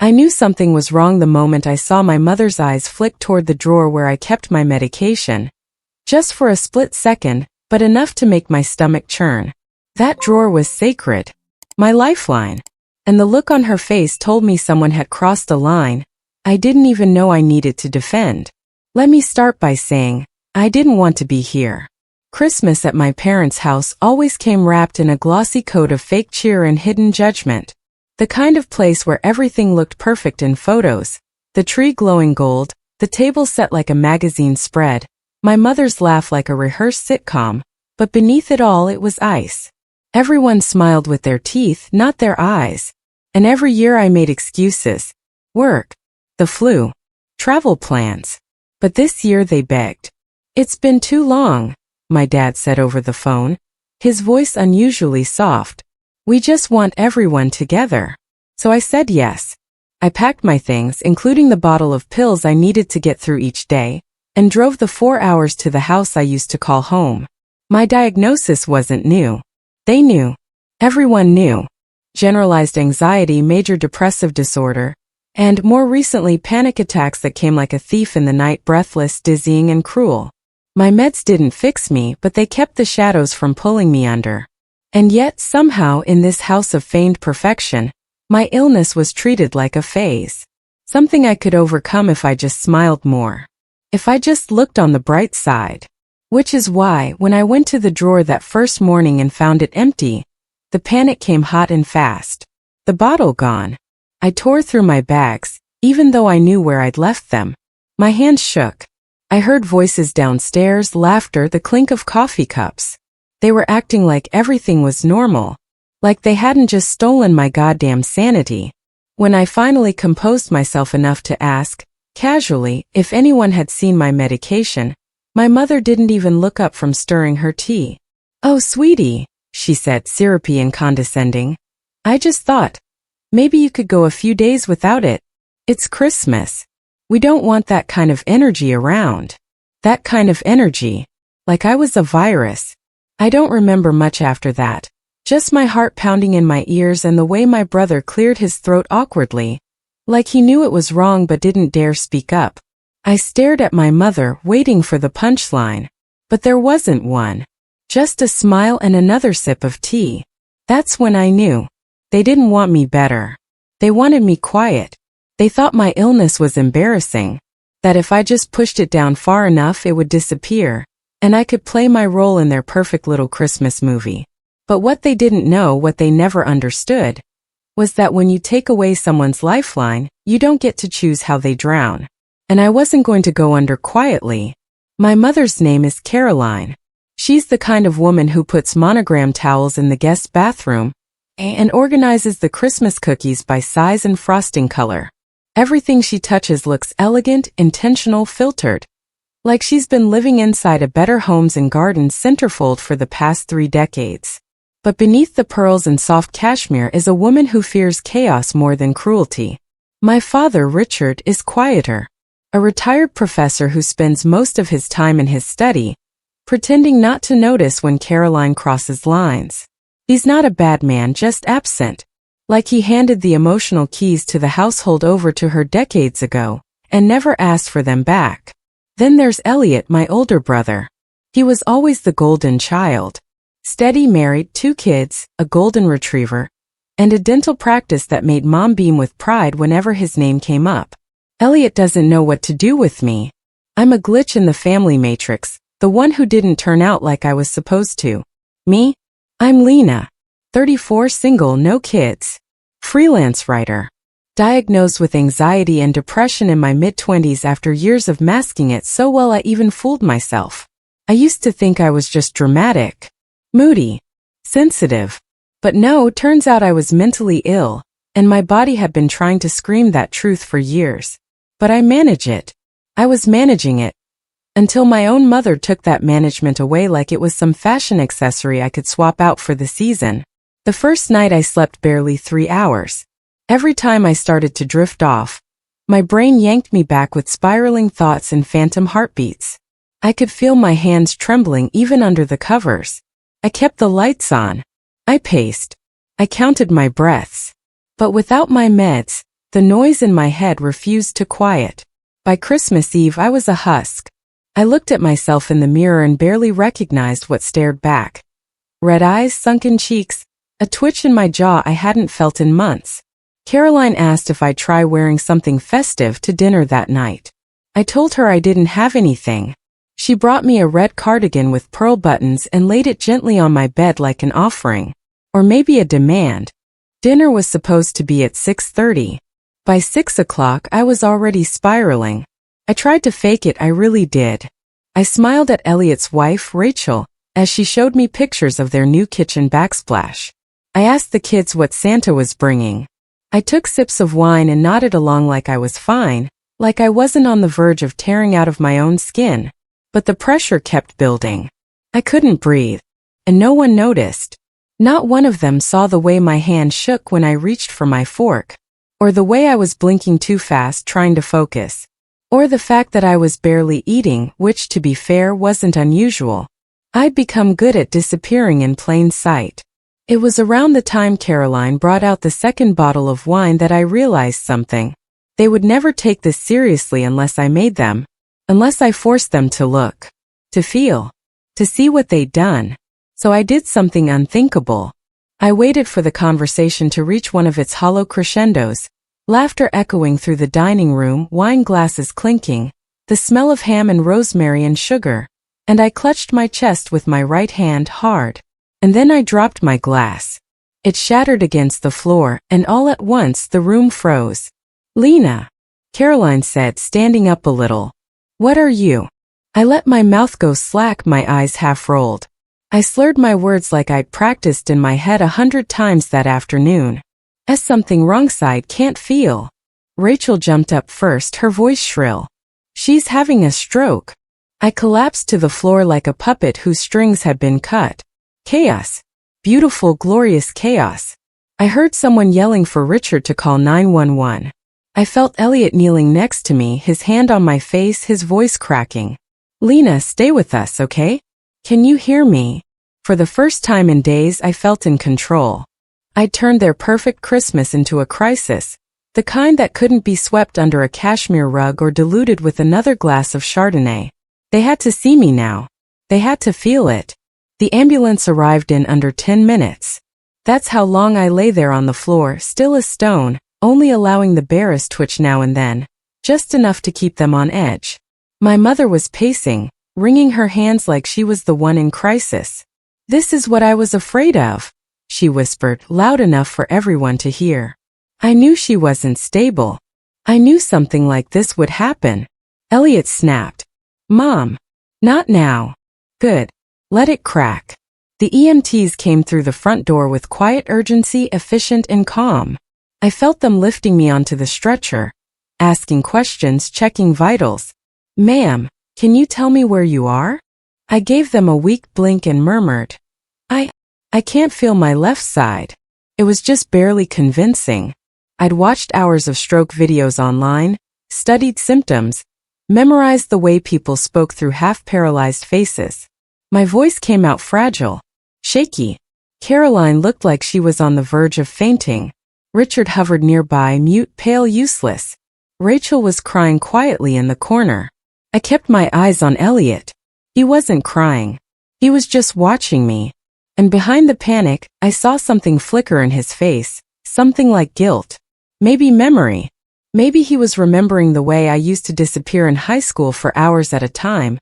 I knew something was wrong the moment I saw my mother's eyes flick toward the drawer where I kept my medication. Just for a split second, but enough to make my stomach churn. That drawer was sacred. My lifeline. And the look on her face told me someone had crossed a line I didn't even know I needed to defend. Let me start by saying, I didn't want to be here. Christmas at my parents' house always came wrapped in a glossy coat of fake cheer and hidden judgment. The kind of place where everything looked perfect in photos. The tree glowing gold, the table set like a magazine spread, my mother's laugh like a rehearsed sitcom, but beneath it all it was ice. Everyone smiled with their teeth, not their eyes. And every year I made excuses. Work. The flu. Travel plans. But this year they begged. It's been too long, my dad said over the phone, his voice unusually soft. We just want everyone together. So I said yes. I packed my things, including the bottle of pills I needed to get through each day, and drove the 4 hours to the house I used to call home. My diagnosis wasn't new. They knew. Everyone knew. Generalized anxiety, major depressive disorder, and more recently panic attacks that came like a thief in the night, breathless, dizzying, and cruel. My meds didn't fix me, but they kept the shadows from pulling me under. And yet, somehow, in this house of feigned perfection, my illness was treated like a phase. Something I could overcome if I just smiled more. If I just looked on the bright side. Which is why, when I went to the drawer that first morning and found it empty, the panic came hot and fast. The bottle gone. I tore through my bags, even though I knew where I'd left them. My hands shook. I heard voices downstairs, laughter, the clink of coffee cups. They were acting like everything was normal. Like they hadn't just stolen my goddamn sanity. When I finally composed myself enough to ask, casually, if anyone had seen my medication, my mother didn't even look up from stirring her tea. Oh, sweetie, she said, syrupy and condescending. I just thought, maybe you could go a few days without it. It's Christmas. We don't want that kind of energy around. That kind of energy. Like I was a virus. I don't remember much after that. Just my heart pounding in my ears and the way my brother cleared his throat awkwardly. Like he knew it was wrong but didn't dare speak up. I stared at my mother, waiting for the punchline. But there wasn't one. Just a smile and another sip of tea. That's when I knew. They didn't want me better. They wanted me quiet. They thought my illness was embarrassing. That if I just pushed it down far enough it would disappear, and I could play my role in their perfect little Christmas movie. But what they didn't know, what they never understood, was that when you take away someone's lifeline, you don't get to choose how they drown. And I wasn't going to go under quietly. My mother's name is Caroline. She's the kind of woman who puts monogram towels in the guest bathroom and organizes the Christmas cookies by size and frosting color. Everything she touches looks elegant, intentional, filtered. Like she's been living inside a Better Homes and Gardens centerfold for the past 3 decades. But beneath the pearls and soft cashmere is a woman who fears chaos more than cruelty. My father, Richard, is quieter. A retired professor who spends most of his time in his study, pretending not to notice when Caroline crosses lines. He's not a bad man, just absent. Like he handed the emotional keys to the household over to her decades ago, and never asked for them back. Then there's Elliot, my older brother. He was always the golden child. Steady, married, 2 kids, a golden retriever, and a dental practice that made Mom beam with pride whenever his name came up. Elliot doesn't know what to do with me. I'm a glitch in the family matrix, the one who didn't turn out like I was supposed to. Me? I'm Lena. 34, single, no kids. Freelance writer. Diagnosed with anxiety and depression in my mid-20s after years of masking it so well I even fooled myself. I used to think I was just dramatic, moody, sensitive. But no, turns out I was mentally ill, and my body had been trying to scream that truth for years. But I manage it. I was managing it. Until my own mother took that management away like it was some fashion accessory I could swap out for the season. The first night I slept barely 3 hours. Every time I started to drift off, my brain yanked me back with spiraling thoughts and phantom heartbeats. I could feel my hands trembling even under the covers. I kept the lights on. I paced. I counted my breaths. But without my meds, The noise in my head refused to quiet. By Christmas Eve I was a husk. I looked at myself in the mirror and barely recognized what stared back. Red eyes, sunken cheeks, a twitch in my jaw I hadn't felt in months. Caroline asked if I'd try wearing something festive to dinner that night. I told her I didn't have anything. She brought me a red cardigan with pearl buttons and laid it gently on my bed like an offering. Or maybe a demand. Dinner was supposed to be at 6:30. By 6 o'clock I was already spiraling. I tried to fake it, I really did. I smiled at Elliot's wife, Rachel, as she showed me pictures of their new kitchen backsplash. I asked the kids what Santa was bringing. I took sips of wine and nodded along like I was fine, like I wasn't on the verge of tearing out of my own skin. But the pressure kept building. I couldn't breathe. And no one noticed. Not one of them saw the way my hand shook when I reached for my fork. Or the way I was blinking too fast trying to focus. Or the fact that I was barely eating, which to be fair wasn't unusual. I'd become good at disappearing in plain sight. It was around the time Caroline brought out the second bottle of wine that I realized something. They would never take this seriously unless I made them. Unless I forced them to look. To feel. To see what they'd done. So I did something unthinkable. I waited for the conversation to reach one of its hollow crescendos. Laughter echoing through the dining room, wine glasses clinking, the smell of ham and rosemary and sugar. And I clutched my chest with my right hand hard. And then I dropped my glass. It shattered against the floor, and all at once the room froze. "Lena," Caroline said, standing up a little. "What are you?" I let my mouth go slack, my eyes half rolled. I slurred my words like I'd practiced in my head 100 times that afternoon. Something wrong, side can't feel." Rachel jumped up first, her voice shrill. "She's having a stroke." I collapsed to the floor like a puppet whose strings had been cut. Chaos. Beautiful, glorious chaos. I heard someone yelling for Richard to call 911. I felt Elliot kneeling next to me, his hand on my face, his voice cracking. "Lena, stay with us, okay? Can you hear me?" For the first time in days I felt in control. I'd turned their perfect Christmas into a crisis, the kind that couldn't be swept under a cashmere rug or diluted with another glass of Chardonnay. They had to see me now. They had to feel it. The ambulance arrived in under 10 minutes. That's how long I lay there on the floor, still as stone, only allowing the barest twitch now and then, just enough to keep them on edge. My mother was pacing, wringing her hands like she was the one in crisis. "This is what I was afraid of," she whispered, loud enough for everyone to hear. I knew she wasn't stable. I knew something like this would happen. Elliot snapped. "Mom. Not now." "Good. Let it crack." The EMTs came through the front door with quiet urgency, efficient and calm. I felt them lifting me onto the stretcher, asking questions, checking vitals. "Ma'am, can you tell me where you are?" I gave them a weak blink and murmured, I can't feel my left side." It was just barely convincing. I'd watched hours of stroke videos online, studied symptoms, memorized the way people spoke through half-paralyzed faces. My voice came out fragile, shaky. Caroline looked like she was on the verge of fainting. Richard hovered nearby, mute, pale, useless. Rachel was crying quietly in the corner. I kept my eyes on Elliot. He wasn't crying. He was just watching me. And behind the panic, I saw something flicker in his face, something like guilt. Maybe memory. Maybe he was remembering the way I used to disappear in high school for hours at a time,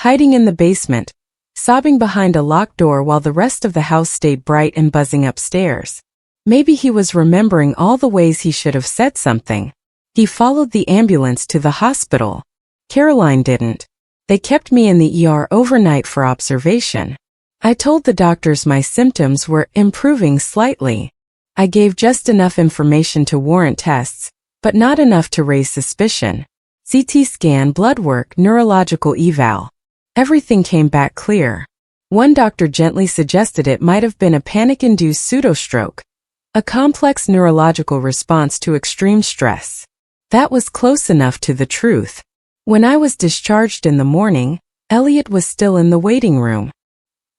hiding in the basement, sobbing behind a locked door while the rest of the house stayed bright and buzzing upstairs. Maybe he was remembering all the ways he should have said something. He followed the ambulance to the hospital. Caroline didn't. They kept me in the ER overnight for observation. I told the doctors my symptoms were improving slightly. I gave just enough information to warrant tests, but not enough to raise suspicion. CT scan, blood work, neurological eval. Everything came back clear. One doctor gently suggested it might have been a panic-induced pseudostroke, a complex neurological response to extreme stress. That was close enough to the truth. When I was discharged in the morning, Elliot was still in the waiting room.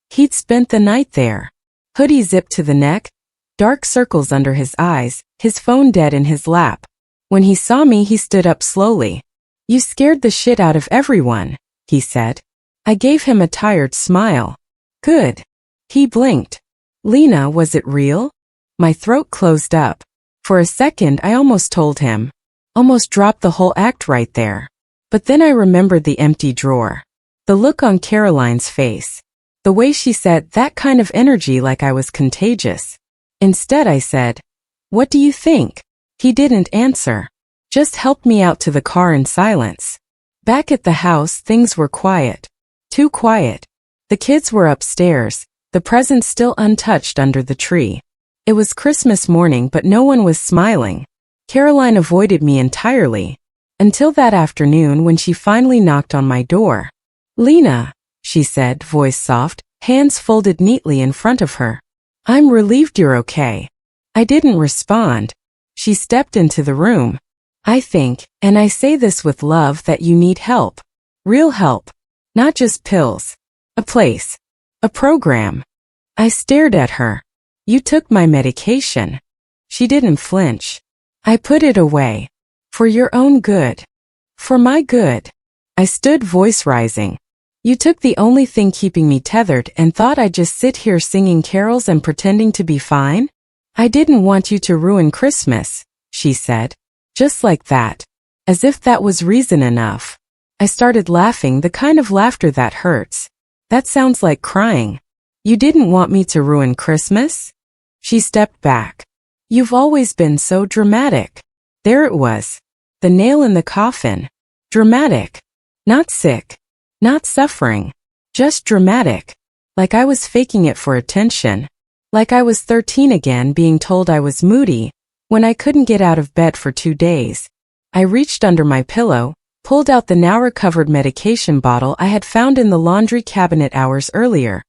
He'd spent the night there. Hoodie zipped to the neck, dark circles under his eyes, his phone dead in his lap. When he saw me, he stood up slowly. "You scared the shit out of everyone," he said. I gave him a tired smile. "Good." He blinked. "Lena, was it real?" My throat closed up. For a second, I almost told him. Almost dropped the whole act right there. But then I remembered the empty drawer. The look on Caroline's face. The way she said that kind of energy like I was contagious. Instead I said, "What do you think?" He didn't answer. Just helped me out to the car in silence. Back at the house, things were quiet. Too quiet. The kids were upstairs, the presents still untouched under the tree. It was Christmas morning, but no one was smiling. Caroline avoided me entirely. Until that afternoon when she finally knocked on my door. "Lena," she said, voice soft, hands folded neatly in front of her. "I'm relieved you're okay." I didn't respond. She stepped into the room. "I think, and I say this with love, that you need help. Real help. Not just pills. A place. A program." I stared at her. "You took my medication." She didn't flinch. "I put it away. For your own good. For my good." I stood, voice rising. "You took the only thing keeping me tethered and thought I'd just sit here singing carols and pretending to be fine? I didn't want you to ruin Christmas," she said. Just like that. As if that was reason enough. I started laughing, the kind of laughter that hurts. "That sounds like crying. You didn't want me to ruin Christmas?" She stepped back. "You've always been so dramatic." There it was. The nail in the coffin. Dramatic. Not sick. Not suffering. Just dramatic. Like I was faking it for attention. Like I was 13 again, being told I was moody when I couldn't get out of bed for 2 days. I reached under my pillow, pulled out the now-recovered medication bottle I had found in the laundry cabinet hours earlier,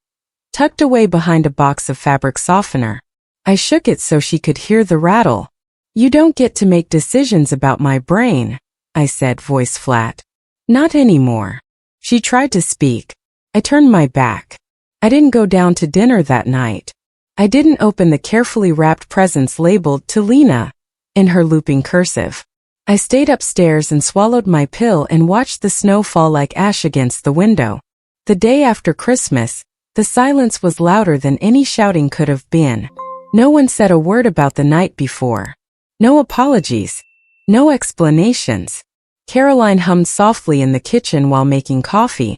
tucked away behind a box of fabric softener. I shook it so she could hear the rattle. "You don't get to make decisions about my brain," I said, voice flat. "Not anymore." She tried to speak. I turned my back. I didn't go down to dinner that night. I didn't open the carefully wrapped presents labeled "To Lena" in her looping cursive. I stayed upstairs and swallowed my pill and watched the snow fall like ash against the window. The day after Christmas, the silence was louder than any shouting could have been. No one said a word about the night before. No apologies. No explanations. Caroline hummed softly in the kitchen while making coffee,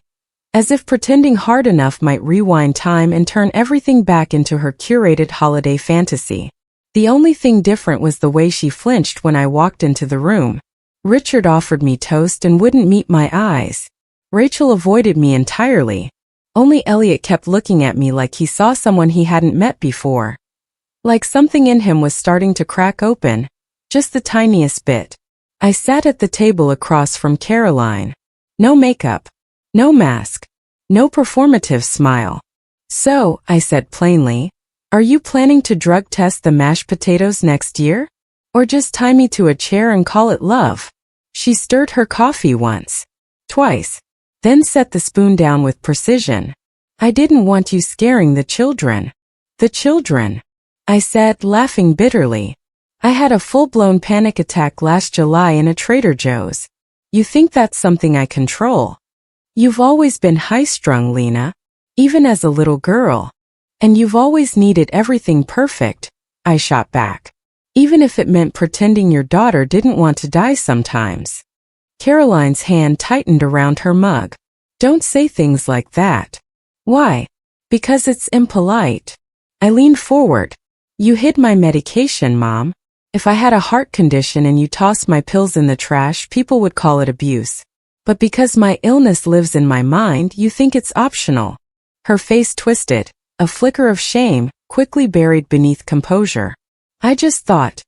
as if pretending hard enough might rewind time and turn everything back into her curated holiday fantasy. The only thing different was the way she flinched when I walked into the room. Richard offered me toast and wouldn't meet my eyes. Rachel avoided me entirely. Only Elliot kept looking at me like he saw someone he hadn't met before. Like something in him was starting to crack open, just the tiniest bit. I sat at the table across from Caroline. No makeup. No mask. No performative smile. "So," I said plainly, "are you planning to drug test the mashed potatoes next year? Or just tie me to a chair and call it love?" She stirred her coffee once. Twice. Then set the spoon down with precision. "I didn't want you scaring the children." "The children," I said, laughing bitterly. "I had a full-blown panic attack last July in a Trader Joe's. You think that's something I control? You've always been high-strung, Lena, even as a little girl. And you've always needed everything perfect," I shot back. "Even if it meant pretending your daughter didn't want to die sometimes." Caroline's hand tightened around her mug. "Don't say things like that." "Why?" "Because it's impolite." I leaned forward. "You hid my medication, Mom. If I had a heart condition and you tossed my pills in the trash, people would call it abuse. But because my illness lives in my mind, you think it's optional." Her face twisted, a flicker of shame, quickly buried beneath composure. "I just thought,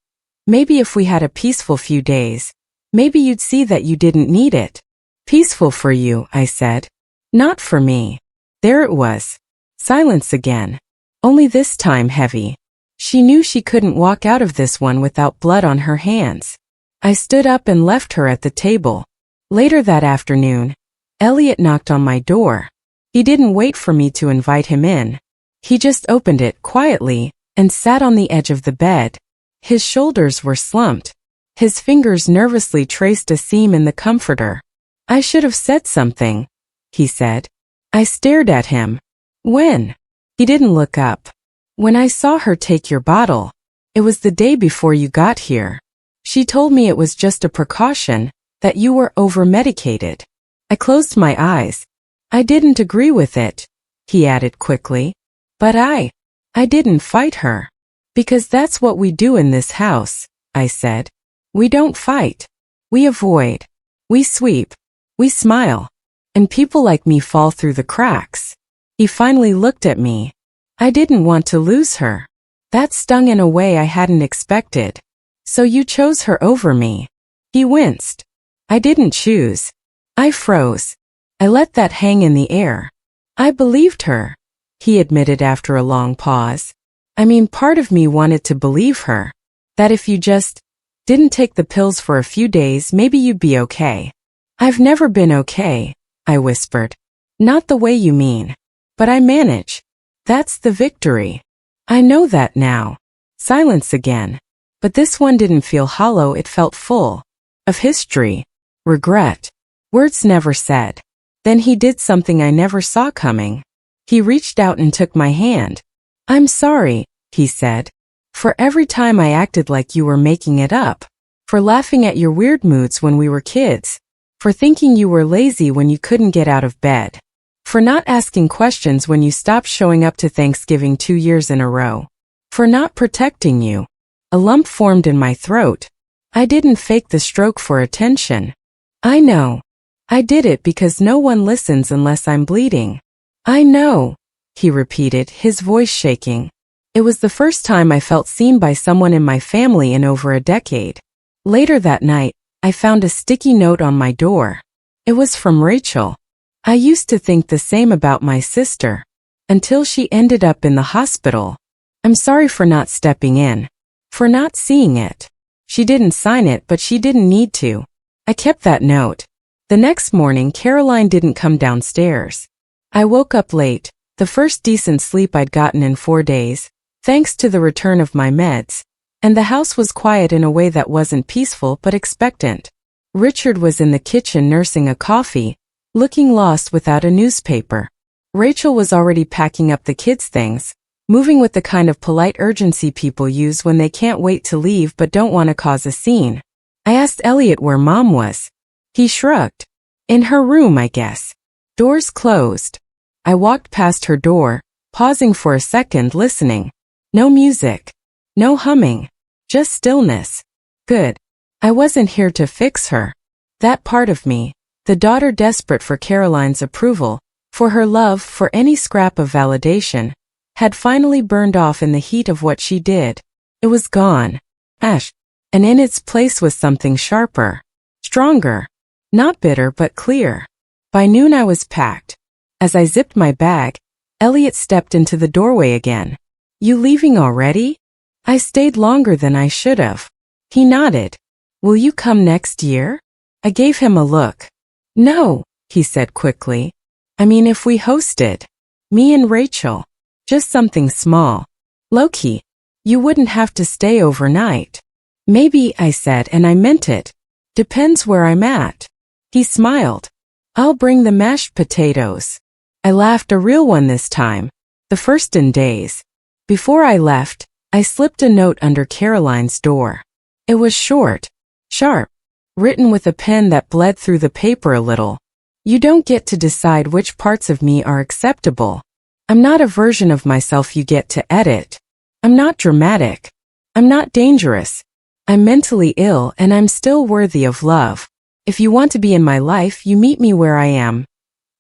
maybe if we had a peaceful few days, maybe you'd see that you didn't need it." "Peaceful for you," I said. "Not for me." There it was. Silence again. Only this time heavy. She knew she couldn't walk out of this one without blood on her hands. I stood up and left her at the table. Later that afternoon, Elliot knocked on my door. He didn't wait for me to invite him in. He just opened it quietly and sat on the edge of the bed. His shoulders were slumped. His fingers nervously traced a seam in the comforter. I should have said something, he said. I stared at him. When? He didn't look up. When I saw her take your bottle. It was the day before you got here. She told me it was just a precaution, that you were over-medicated. I closed my eyes. I didn't agree with it, he added quickly. But I didn't fight her. Because that's what we do in this house, I said. We don't fight. We avoid. We sweep. We smile. And people like me fall through the cracks. He finally looked at me. I didn't want to lose her. That stung in a way I hadn't expected. So you chose her over me. He winced. I didn't choose. I froze. I let that hang in the air. I believed her, he admitted after a long pause. I mean, part of me wanted to believe her. That if you just didn't take the pills for a few days, maybe you'd be okay. I've never been okay, I whispered. Not the way you mean. But I manage. That's the victory. I know that now. Silence again. But this one didn't feel hollow, it felt full. Of history. Regret. Words never said. Then he did something I never saw coming. He reached out and took my hand. I'm sorry, he said. For every time I acted like you were making it up. For laughing at your weird moods when we were kids. For thinking you were lazy when you couldn't get out of bed. For not asking questions when you stopped showing up to Thanksgiving 2 years in a row. For not protecting you. A lump formed in my throat. I didn't fake the stroke for attention. I know. I did it because no one listens unless I'm bleeding. I know, he repeated, his voice shaking. It was the first time I felt seen by someone in my family in over a decade. Later that night, I found a sticky note on my door. It was from Rachel. I used to think the same about my sister. Until she ended up in the hospital. I'm sorry for not stepping in. For not seeing it. She didn't sign it, but she didn't need to. I kept that note. The next morning, Caroline didn't come downstairs. I woke up late, the first decent sleep I'd gotten in 4 days, thanks to the return of my meds. And the house was quiet in a way that wasn't peaceful but expectant. Richard was in the kitchen nursing a coffee, looking lost without a newspaper. Rachel was already packing up the kids' things, moving with the kind of polite urgency people use when they can't wait to leave but don't want to cause a scene. I asked Elliot where Mom was. He shrugged. In her room, I guess. Doors closed. I walked past her door, pausing for a second, listening. No music. No humming. Just stillness. Good. I wasn't here to fix her. That part of me, the daughter desperate for Caroline's approval, for her love, for any scrap of validation, had finally burned off in the heat of what she did. It was gone. Ash. And in its place was something sharper. Stronger. Not bitter but clear. By noon I was packed. As I zipped my bag, Elliot stepped into the doorway again. You leaving already? I stayed longer than I should have. He nodded. Will you come next year? I gave him a look. No, he said quickly. I mean, if we hosted. Me and Rachel. Just something small. Low-key. You wouldn't have to stay overnight. Maybe, I said, and I meant it. Depends where I'm at. He smiled. I'll bring the mashed potatoes. I laughed, a real one this time. The first in days. Before I left, I slipped a note under Caroline's door. It was short, sharp, written with a pen that bled through the paper a little. You don't get to decide which parts of me are acceptable. I'm not a version of myself you get to edit. I'm not dramatic. I'm not dangerous. I'm mentally ill and I'm still worthy of love. If you want to be in my life, you meet me where I am.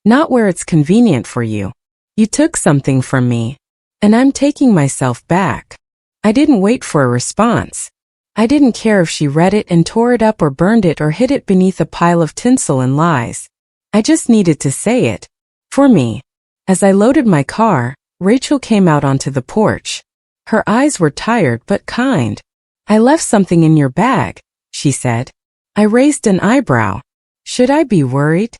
Not where it's convenient for you. You took something from me. And I'm taking myself back. I didn't wait for a response. I didn't care if she read it and tore it up or burned it or hid it beneath a pile of tinsel and lies. I just needed to say it. For me. As I loaded my car, Rachel came out onto the porch. Her eyes were tired but kind. I left something in your bag, she said. I raised an eyebrow. Should I be worried?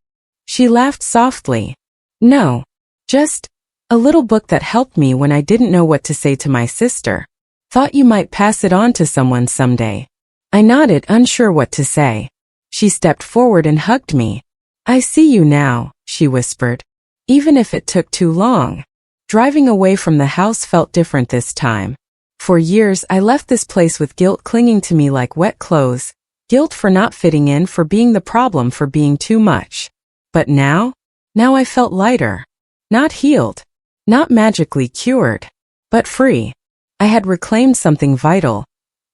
She laughed softly. No. Just a little book that helped me when I didn't know what to say to my sister. Thought you might pass it on to someone someday. I nodded, unsure what to say. She stepped forward and hugged me. I see you now, she whispered. Even if it took too long. Driving away from the house felt different this time. For years I left this place with guilt clinging to me like wet clothes, guilt for not fitting in, for being the problem, for being too much. But now I felt lighter. Not healed. Not magically cured. But free. I had reclaimed something vital.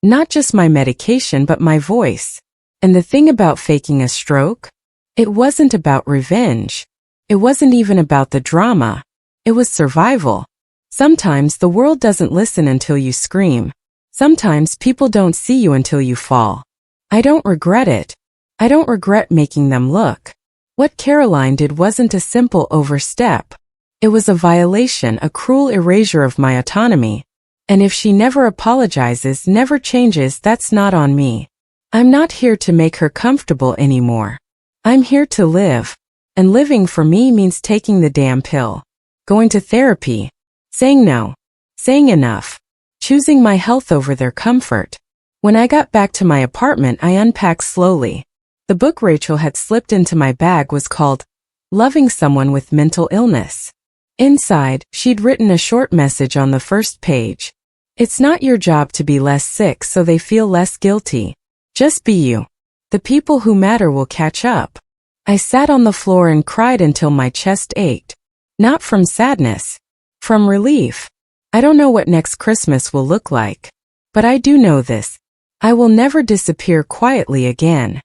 Not just my medication but my voice. And the thing about faking a stroke? It wasn't about revenge. It wasn't even about the drama. It was survival. Sometimes the world doesn't listen until you scream. Sometimes people don't see you until you fall. I don't regret it. I don't regret making them look. What Caroline did wasn't a simple overstep. It was a violation, a cruel erasure of my autonomy. And if she never apologizes, never changes, that's not on me. I'm not here to make her comfortable anymore. I'm here to live. And living for me means taking the damn pill. Going to therapy. Saying no. Saying enough. Choosing my health over their comfort. When I got back to my apartment, I unpacked slowly. The book Rachel had slipped into my bag was called Loving Someone with Mental Illness. Inside, she'd written a short message on the first page. It's not your job to be less sick so they feel less guilty. Just be you. The people who matter will catch up. I sat on the floor and cried until my chest ached. Not from sadness. From relief. I don't know what next Christmas will look like. But I do know this. I will never disappear quietly again.